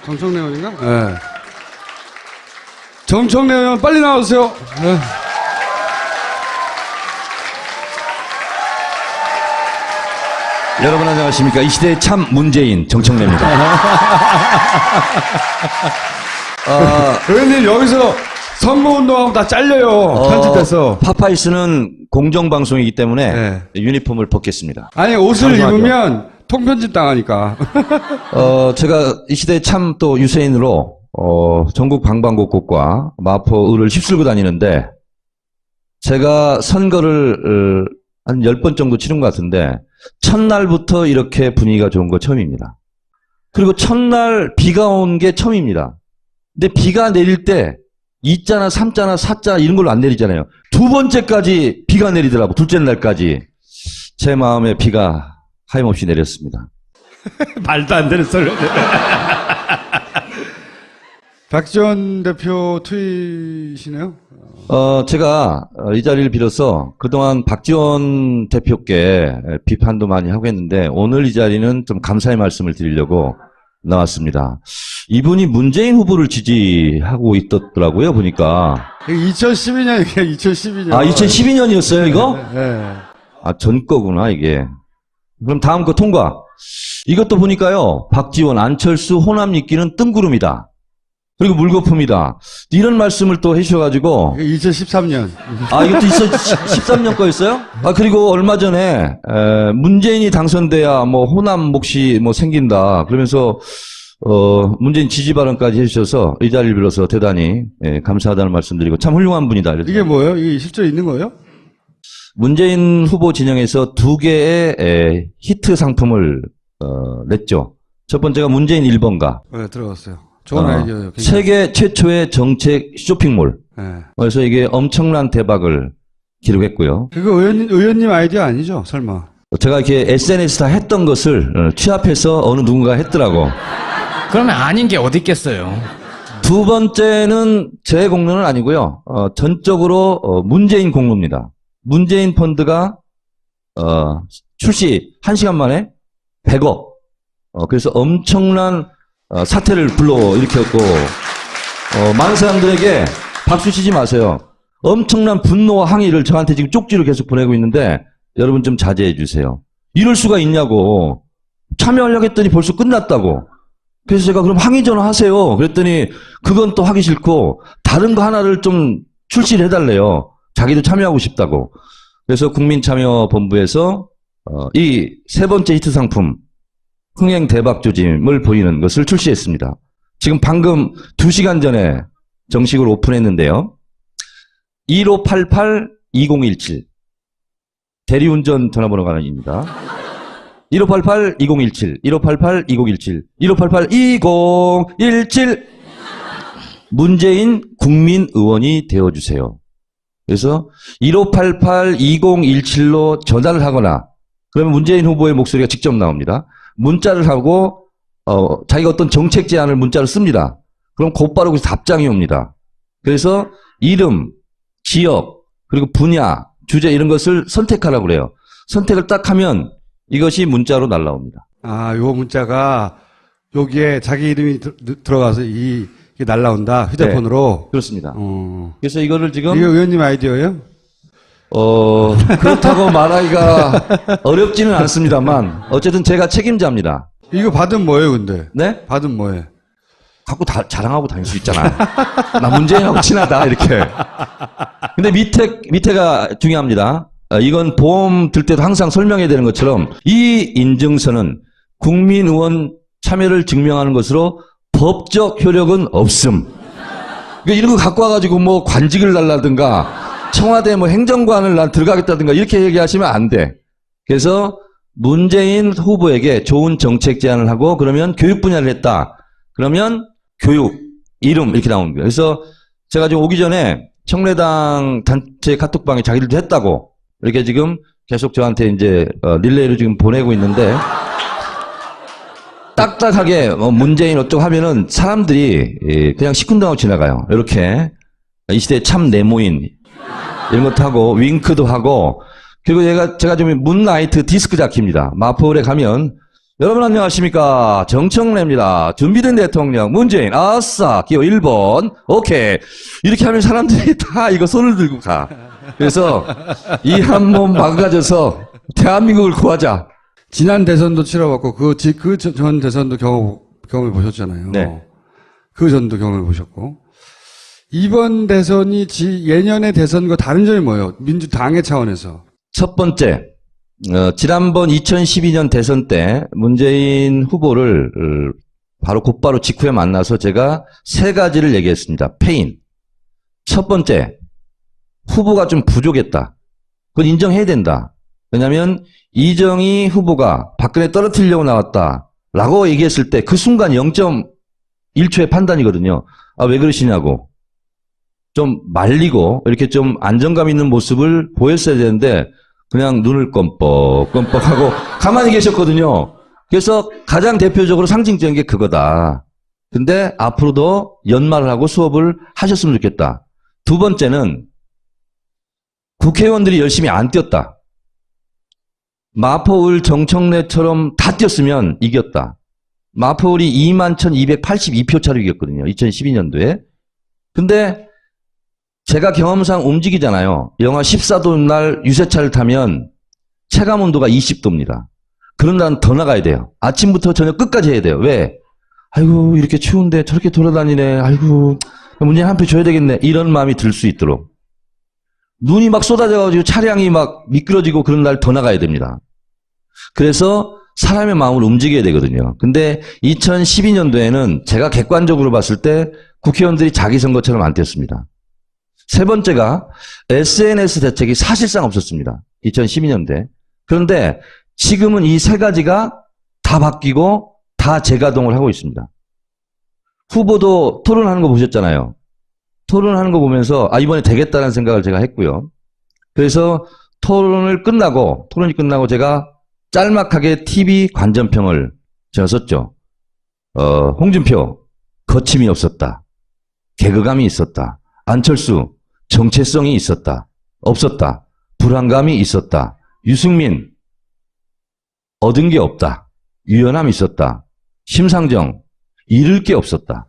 정청래 의원인가? 네. 정청래 의원 빨리 나와주세요. 네. 여러분 안녕하십니까. 이 시대의 참 문재인 정청래입니다. 의원님 여기서 선거운동하고 다 잘려요. 편집돼서. 파파이스는 공정방송이기 때문에 네. 유니폼을 벗겠습니다. 아니 옷을 방송하죠. 입으면 통편집 당하니까. 제가 이 시대의 참 또 유세인으로 전국 방방곡곡과 마포을을 휩쓸고 다니는데 제가 선거를 한 10번 정도 치른 것 같은데 첫날부터 이렇게 분위기가 좋은 거 처음입니다. 그리고 첫날 비가 온 게 처음입니다. 근데 비가 내릴 때 2자나 3자나 4자 이런 걸로 안 내리잖아요. 두 번째까지 비가 내리더라고. 둘째 날까지. 제 마음에 비가 하염없이 내렸습니다. 말도 안 되는 소리. 박지원 대표 트윗이네요. 제가 이 자리를 빌어서 그동안 박지원 대표께 비판도 많이 하고 했는데 오늘 이 자리는 좀 감사의 말씀을 드리려고 나왔습니다. 이분이 문재인 후보를 지지하고 있더라고요, 보니까. 2012년이에요, 2012년. 아, 2012년이었어요, 이거? 네. 아, 전 거구나, 이게. 그럼 다음 거 통과. 이것도 보니까요, 박지원, 안철수, 호남 잇기는 뜬구름이다. 그리고 물거품이다. 이런 말씀을 또 해주셔가지고. 2013년. 아, 이것도 13년 거였어요? 아, 그리고 얼마 전에, 문재인이 당선돼야 뭐 호남 몫이 뭐 생긴다. 그러면서, 문재인 지지 발언까지 해주셔서 이 자리를 빌어서 대단히 감사하다는 말씀드리고 참 훌륭한 분이다. 이게 뭐예요? 이게 실제로 있는 거예요? 문재인 후보 진영에서 2개의 히트 상품을 냈죠. 첫 번째가 문재인 1번가. 네, 들어갔어요. 좋은 아이디어예요. 굉장히. 세계 최초의 정책 쇼핑몰. 네. 그래서 이게 엄청난 대박을 기록했고요. 그거 의원님 아이디어 아니죠? 설마. 제가 이렇게 SNS 다 했던 것을 취합해서 어느 누군가 했더라고. 그러면 아닌 게 어디 있겠어요. 두 번째는 제 공로는 아니고요. 전적으로 문재인 공로입니다. 문재인 펀드가 출시 1시간 만에 100억. 그래서 엄청난 사태를 불러일으켰고 많은 사람들에게 박수 치지 마세요. 엄청난 분노와 항의를 저한테 지금 쪽지로 계속 보내고 있는데 여러분 좀 자제해 주세요. 이럴 수가 있냐고. 참여하려고 했더니 벌써 끝났다고. 그래서 제가 그럼 항의 전화 하세요. 그랬더니 그건 또 하기 싫고 다른 거 하나를 좀 출시를 해달래요. 자기도 참여하고 싶다고. 그래서 국민참여본부에서 이 세 번째 히트 상품 흥행 대박 조짐을 보이는 것을 출시했습니다. 지금 방금 2시간 전에 정식으로 오픈했는데요. 1588-2017 대리운전 전화번호가 아닙니다. 1588-2017 1588-2017 1588-2017 문재인 국민의원이 되어주세요. 그래서 1588-2017로 전화를 하거나 그러면 문재인 후보의 목소리가 직접 나옵니다. 문자를 하고 자기가 어떤 정책 제안을 문자로 씁니다. 그럼 곧바로 거기서 답장이 옵니다. 그래서 이름, 지역, 그리고 분야, 주제 이런 것을 선택하라고 그래요. 선택을 딱 하면 이것이 문자로 날라옵니다. 아, 요 문자가 여기에 자기 이름이 들어가서 이게 날라온다. 휴대폰으로. 네, 그렇습니다. 그래서 이거를 지금 이게 의원님 아이디어예요? 그렇다고 말하기가 어렵지는 않습니다만 어쨌든 제가 책임자입니다. 이거 받으면 뭐예요, 근데? 네? 받으면 뭐예요? 갖고 자랑하고 다닐 수 있잖아. 나 문재인하고 친하다 이렇게. 근데 밑에가 중요합니다. 이건 보험 들 때도 항상 설명해야 되는 것처럼 이 인증서는 국민의원 참여를 증명하는 것으로 법적 효력은 없음. 그러니까 이런 거 갖고 와가지고 뭐 관직을 달라든가 청와대 뭐 행정관을 난 들어가겠다든가 이렇게 얘기하시면 안 돼. 그래서 문재인 후보에게 좋은 정책 제안을 하고 그러면 교육 분야를 했다. 그러면 교육, 이름 이렇게 나오는 거예요. 그래서 제가 지금 오기 전에 청래당 단체 카톡방에 자기들도 했다고 이렇게 지금 계속 저한테 이제 릴레이를 지금 보내고 있는데 딱딱하게 문재인 어쩌고 하면은 사람들이 그냥 시큰둥하고 지나가요. 이렇게 이 시대에 참 네모인 이런 것도 하고 윙크도 하고 그리고 제가 지금 문나이트 디스크 자키입니다. 마포울에 가면 여러분 안녕하십니까. 정청래입니다. 준비된 대통령 문재인. 아싸. 기호 1번. 오케이. 이렇게 하면 사람들이 다 이거 손을 들고 가. 그래서 이 한 몸 막아져서 대한민국을 구하자. 지난 대선도 치러봤고 그 전 대선도 경험해 보셨잖아요. 네. 그 전도 경험해 보셨고 이번 대선이 예년의 대선과 다른 점이 뭐예요? 민주당의 차원에서. 첫 번째, 지난번 2012년 대선 때 문재인 후보를 바로 곧바로 직후에 만나서 제가 세 가지를 얘기했습니다. 패인. 첫 번째, 후보가 좀 부족했다. 그건 인정해야 된다. 왜냐하면 이정희 후보가 박근혜 떨어뜨리려고 나왔다라고 얘기했을 때 그 순간 0.1초의 판단이거든요. 아, 왜 그러시냐고. 좀 말리고 이렇게 좀 안정감 있는 모습을 보였어야 되는데 그냥 눈을 껌뻑껌뻑하고 가만히 계셨거든요. 그래서 가장 대표적으로 상징적인 게 그거다. 근데 앞으로도 연말을 하고 수업을 하셨으면 좋겠다. 두 번째는 국회의원들이 열심히 안 뛰었다. 마포을 정청래처럼 다 뛰었으면 이겼다. 마포을이 21,282표 차로 이겼거든요. 2012년도에. 근데 제가 경험상 움직이잖아요. 영하 14도 날 유세차를 타면 체감 온도가 20도입니다. 그런 날은 더 나가야 돼요. 아침부터 저녁 끝까지 해야 돼요. 왜? 아이고 이렇게 추운데 저렇게 돌아다니네. 아이고 문재인 한 표 줘야 되겠네. 이런 마음이 들 수 있도록. 눈이 막 쏟아져가지고 차량이 막 미끄러지고 그런 날 더 나가야 됩니다. 그래서 사람의 마음을 움직여야 되거든요. 근데 2012년도에는 제가 객관적으로 봤을 때 국회의원들이 자기 선거처럼 안 뛰었습니다. 세 번째가 SNS 대책이 사실상 없었습니다. 2012년도에. 그런데 지금은 이 세 가지가 다 바뀌고 다 재가동을 하고 있습니다. 후보도 토론하는 거 보셨잖아요. 토론하는 거 보면서 이번에 되겠다는 생각을 제가 했고요. 그래서 토론이 끝나고 제가 짤막하게 TV 관전평을 제가 썼죠. 홍준표 거침이 없었다. 개그감이 있었다. 안철수 정체성이 있었다. 없었다. 불안감이 있었다. 유승민 얻은 게 없다. 유연함이 있었다. 심상정 잃을 게 없었다.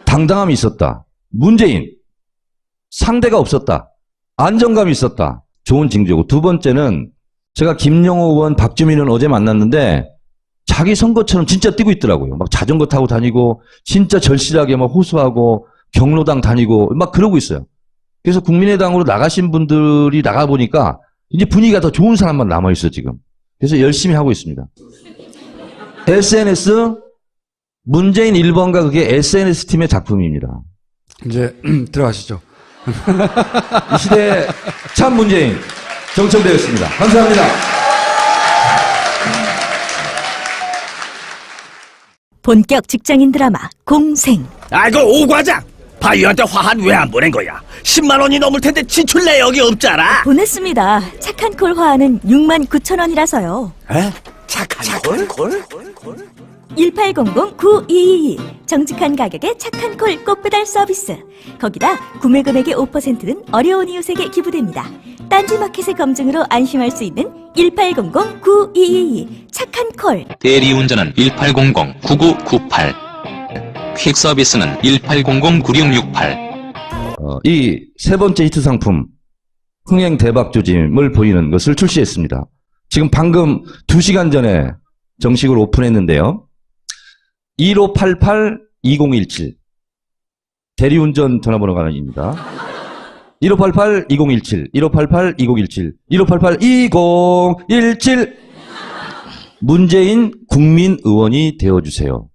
당당함이 있었다. 문재인 상대가 없었다. 안정감이 있었다. 좋은 징조고 두 번째는 제가 김영호 의원, 박주민 의원 어제 만났는데 자기 선거처럼 진짜 뛰고 있더라고요. 막 자전거 타고 다니고 진짜 절실하게 막 호소하고 경로당 다니고 막 그러고 있어요. 그래서 국민의당으로 나가신 분들이 나가보니까 이제 분위기가 더 좋은 사람만 남아있어 지금. 그래서 열심히 하고 있습니다. SNS 문재인 1번가 그게 SNS 팀의 작품입니다. 이제 들어가시죠. 이 시대의 참 문재인 정청래였습니다. 감사합니다. 본격 직장인 드라마 공생. 아이고 오과장 바이오한테 화한 왜 안 보낸 거야? 10만 원이 넘을 텐데 지출 내역이 없잖아. 보냈습니다. 착한 콜 화하는 69,000원이라서요. 에? 착한 콜? 1800-9222 정직한 가격에 착한 콜 꼭배달 서비스. 거기다 구매 금액의 5%는 어려운 이웃에게 기부됩니다. 딴지마켓의 검증으로 안심할 수 있는 1800-9222 착한 콜. 대리운전은 1800-9998 퀵서비스는 1800-9668 이 세 번째 히트 상품 흥행 대박 조짐을 보이는 것을 출시했습니다. 지금 방금 2시간 전에 정식으로 오픈했는데요. 1588-2017 대리운전 전화번호가 아닙니다. 1588-2017 1588-2017 1588-2017 문재인 국민의원이 되어주세요.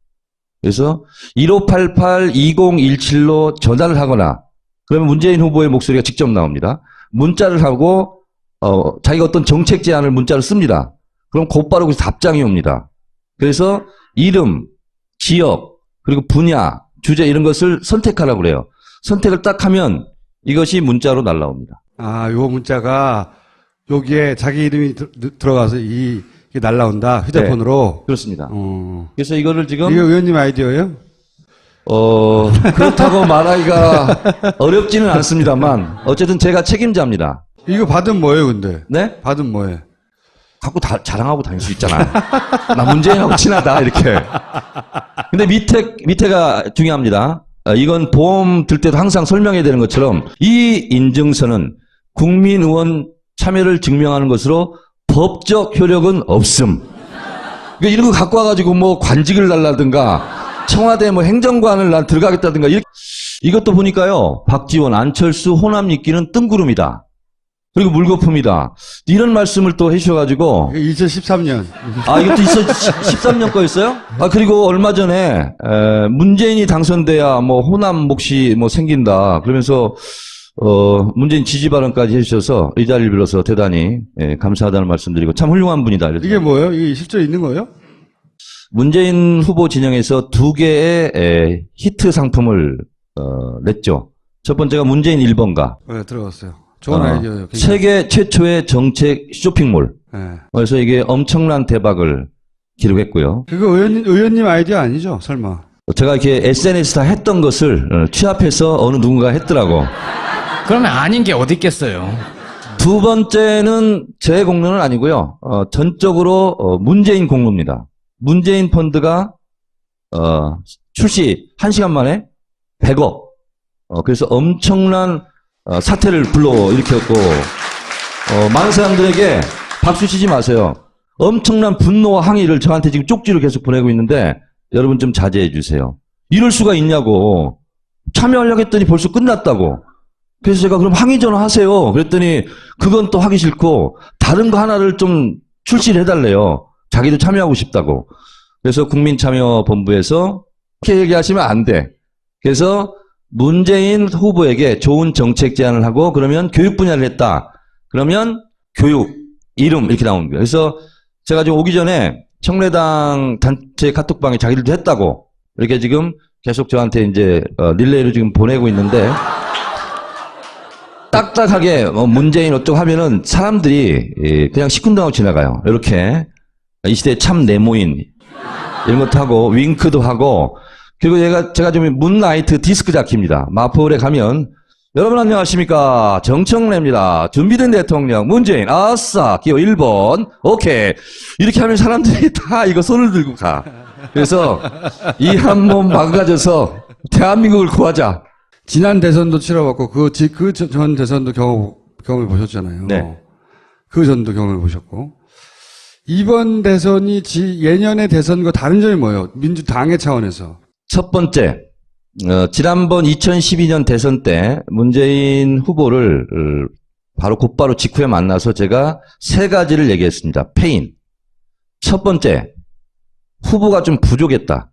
그래서 1588-2017로 전화를 하거나 그러면 문재인 후보의 목소리가 직접 나옵니다. 문자를 하고 자기가 어떤 정책 제안을 문자로 씁니다. 그럼 곧바로 거기서 답장이 옵니다. 그래서 이름, 지역, 그리고 분야, 주제 이런 것을 선택하라고 그래요. 선택을 딱 하면 이것이 문자로 날라옵니다. 요 문자가 여기에 자기 이름이 들어가서 이게 날라온다. 휴대폰으로. 네, 그렇습니다. 그래서 이거를 지금 이거 의원님 아이디어예요? 그렇다고 말하기가 어렵지는 않습니다만 어쨌든 제가 책임자입니다. 이거 받으면 뭐예요, 근데? 네? 받으면 뭐예요? 갖고 자랑하고 다닐 수 있잖아. 나 문재인하고 친하다, 이렇게. 근데 밑에가 중요합니다. 이건 보험 들 때도 항상 설명해야 되는 것처럼 이 인증서는 국민의원 참여를 증명하는 것으로 법적 효력은 없음. 그러니까 이런 거 갖고 와가지고 뭐 관직을 달라든가 청와대 뭐 행정관을 난 들어가겠다든가 이것도 보니까요. 박지원, 안철수, 호남 있기는 뜬구름이다. 그리고 물거품이다. 이런 말씀을 또 해주셔가지고 2013년. 아, 이것도 13년 거였어요? 아, 그리고 얼마 전에, 문재인이 당선돼야 뭐 호남 몫이 뭐 생긴다. 그러면서, 문재인 지지 발언까지 해주셔서 이 자리를 빌어서 대단히, 감사하다는 말씀드리고 참 훌륭한 분이다. 이렇게. 이게 뭐예요? 이게 실제로 있는 거예요? 문재인 후보 진영에서 2개의 히트 상품을, 냈죠. 첫 번째가 문재인 1번가. 네, 들어갔어요. 좋은 아이디어예요. 굉장히. 세계 최초의 정책 쇼핑몰. 네. 그래서 이게 엄청난 대박을 기록했고요. 그거 의원님 아이디어 아니죠? 설마. 제가 이렇게 SNS 다 했던 것을 취합해서 어느 누군가 했더라고. 그러면 아닌 게 어디 있겠어요. 두 번째는 제 공로는 아니고요. 전적으로 문재인 공로입니다. 문재인 펀드가 출시 1시간 만에 100억. 그래서 엄청난 사태를 불러일으켰고 많은 사람들에게 박수 치지 마세요. 엄청난 분노와 항의를 저한테 지금 쪽지로 계속 보내고 있는데 여러분 좀 자제해 주세요. 이럴 수가 있냐고. 참여하려고 했더니 벌써 끝났다고. 그래서 제가 그럼 항의 전화 하세요. 그랬더니 그건 또 하기 싫고 다른 거 하나를 좀 출시를 해달래요. 자기도 참여하고 싶다고. 그래서 국민참여본부에서 그렇게 얘기하시면 안 돼. 그래서 문재인 후보에게 좋은 정책 제안을 하고 그러면 교육 분야를 했다. 그러면 교육, 이름 이렇게 나오는 거예요. 그래서 제가 지금 오기 전에 청래당 단체 카톡방에 자기들도 했다고 이렇게 지금 계속 저한테 이제 릴레이로 지금 보내고 있는데 딱딱하게 문재인 어쩌고 하면은 사람들이 그냥 시큰둥하고 지나가요. 이렇게 이 시대의 참 네모인 이런 것도 하고 윙크도 하고 그리고 제가 좀 문라이트 디스크 자키입니다. 마포울에 가면 여러분 안녕하십니까. 정청래입니다. 준비된 대통령 문재인 아싸 기호 1번 오케이 이렇게 하면 사람들이 다 이거 손을 들고 가. 그래서 이 한 몸 망가져서 대한민국을 구하자. 지난 대선도 치러봤고 그 전 대선도 경험해 보셨잖아요. 네. 그 전도 경험해 보셨고 이번 대선이 예년의 대선과 다른 점이 뭐예요? 민주당의 차원에서. 첫 번째, 지난번 2012년 대선 때 문재인 후보를 바로 곧바로 직후에 만나서 제가 3가지를 얘기했습니다. 페인. 첫 번째, 후보가 좀 부족했다.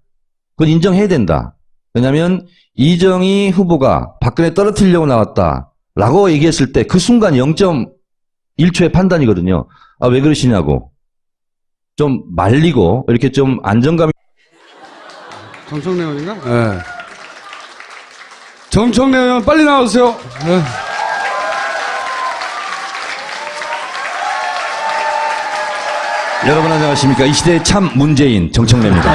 그건 인정해야 된다. 왜냐하면 이정희 후보가 박근혜 떨어뜨리려고 나왔다라고 얘기했을 때 그 순간 0.1초의 판단이거든요. 아, 왜 그러시냐고. 좀 말리고 이렇게 좀 안정감이 정청래 의원인가? 네. 정청래 의원 빨리 나와주세요. 네. 여러분 안녕하십니까. 이 시대의 참 문재인 정청래입니다.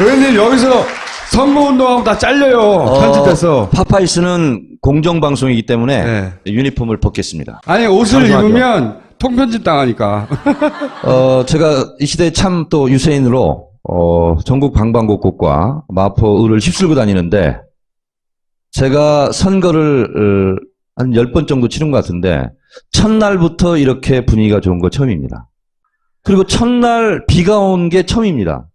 의원님 여기서 선거운동하고 다 잘려요. 편집돼서. 파파이스는 공정방송이기 때문에 네. 유니폼을 벗겠습니다. 아니 옷을 방송하죠. 입으면 통편집 당하니까. 제가 이 시대의 참 또 유세인으로 전국 방방곡곡과 마포을을 휩쓸고 다니는데 제가 선거를 한 10번 정도 치른 것 같은데 첫날부터 이렇게 분위기가 좋은 거 처음입니다. 그리고 첫날 비가 온 게 처음입니다.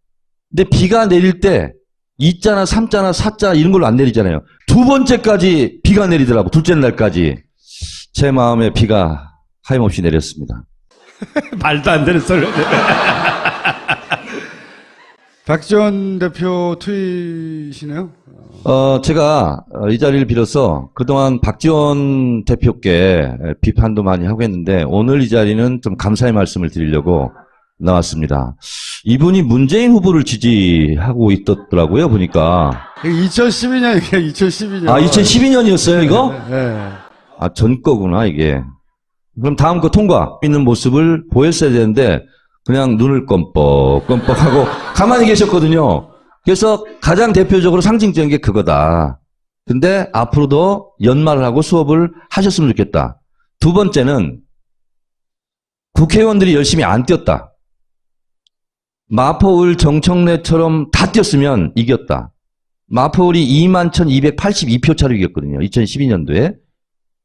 근데 비가 내릴 때 2자나 3자나 4자 이런 걸로 안 내리잖아요. 두 번째까지 비가 내리더라고. 둘째 날까지. 제 마음에 비가 하염없이 내렸습니다. 말도 안 되는 소리. 박지원 대표 트윗이네요. 제가 이 자리를 빌어서 그동안 박지원 대표께 비판도 많이 하고 했는데 오늘 이 자리는 좀 감사의 말씀을 드리려고 나왔습니다. 이분이 문재인 후보를 지지하고 있더라고요, 보니까. 2012년, 2012년. 아, 2012년이었어요, 이거? 네. 아, 전 거구나, 이게. 그럼 다음 거 통과 있는 모습을 보였어야 되는데 그냥 눈을 껌뻑껌뻑하고 가만히 계셨거든요. 그래서 가장 대표적으로 상징적인 게 그거다. 근데 앞으로도 연말을 하고 수업을 하셨으면 좋겠다. 두 번째는 국회의원들이 열심히 안 뛰었다. 마포을 정청래처럼 다 뛰었으면 이겼다. 마포을이 21,282표 차로 이겼거든요. 2012년도에.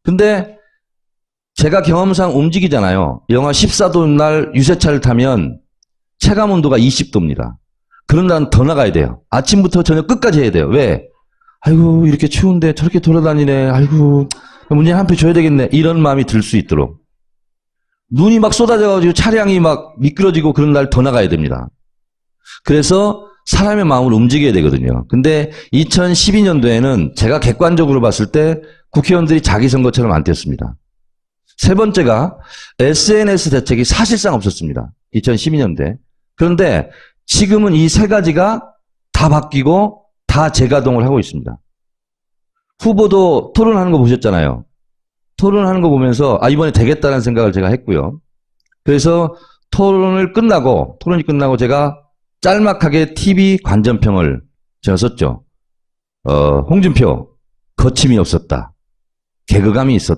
근데 제가 경험상 움직이잖아요. 영하 14도 날 유세차를 타면 체감온도가 20도입니다. 그런 날은 더 나가야 돼요. 아침부터 저녁 끝까지 해야 돼요. 왜? 아이고 이렇게 추운데 저렇게 돌아다니네. 아이고 문재인 한 표 줘야 되겠네. 이런 마음이 들 수 있도록. 눈이 막 쏟아져가지고 차량이 막 미끄러지고 그런 날 더 나가야 됩니다. 그래서 사람의 마음을 움직여야 되거든요. 근데 2012년도에는 제가 객관적으로 봤을 때 국회의원들이 자기 선거처럼 안 뛰었습니다. 세 번째가 SNS 대책이 사실상 없었습니다. 2012년도에. 그런데 지금은 이 세 가지가 다 바뀌고 다 재가동을 하고 있습니다. 후보도 토론하는 거 보셨잖아요. 토론하는 거 보면서 이번에 되겠다는 생각을 제가 했고요. 그래서 토론이 끝나고 제가 짤막하게 TV 관전평을 제가 썼죠. 홍준표 거침이 없었다. 개그감이 있었다.